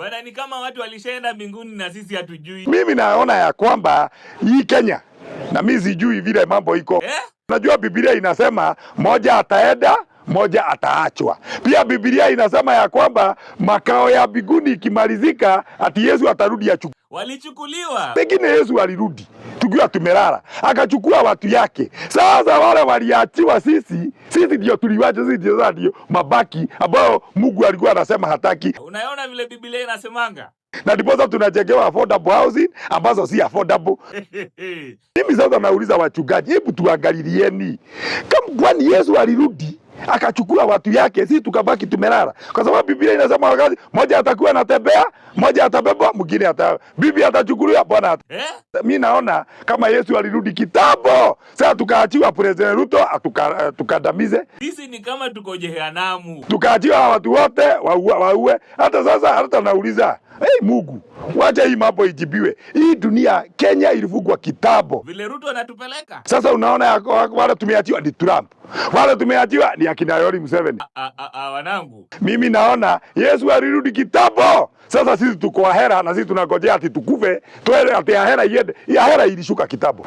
Bana, ni kama watu walishaenda mbinguni na sisi hatujui. Mimi naona ya kwamba hii Kenya, na mimi sijui vile mambo iko. Najua Biblia inasema moja ataenda, moja ataachwa. Pia Biblia inasema ya kwamba makao ya mbinguni ikimalizika ati Yesu atarudi achukue. Walichukuliwa. Pengine Yesu alirudi tukiwa tumelala, akachukua watu yake. Sasa wale waliachiwa, sisi ndio tuliwacha, sisi ndio mabaki ambao Mungu alikuwa anasema hataki. Unaona vile Biblia inasemanga? Na ndipo tunajengewa affordable housing ambazo si affordable. Mimi sasa nauliza wachungaji, hebu tuangalieni, kama kwani Yesu alirudi akachukua watu yake, sisi tukabaki tumelala? Kwa sababu Biblia inasema wakati mmoja atakuwa anatembea, mmoja atabebwa, mwingine bibi atachukuliwa, bwana. Mimi naona kama Yesu alirudi kitambo, sasa tukaachiwa President Ruto tukandamize. Sisi ni kama tuko jehanamu. Tukaachiwa watu wote waue. Hata sasa hata nauliza, Mungu, wacha hii mambo ijibiwe. Hii dunia Kenya ilifungwa kitambo. Vile Ruto anatupeleka. Sasa unaona wale tumeachiwa ni Trump. Wale tumeachiwa ni akina Yoweri Museveni. Wanangu, mimi naona Yesu alirudi kitambo. Sasa sisi tuko ahera na sisi tunangojea ati tukufe, tuele ati ahera iende. Ahera ilishuka kitambo.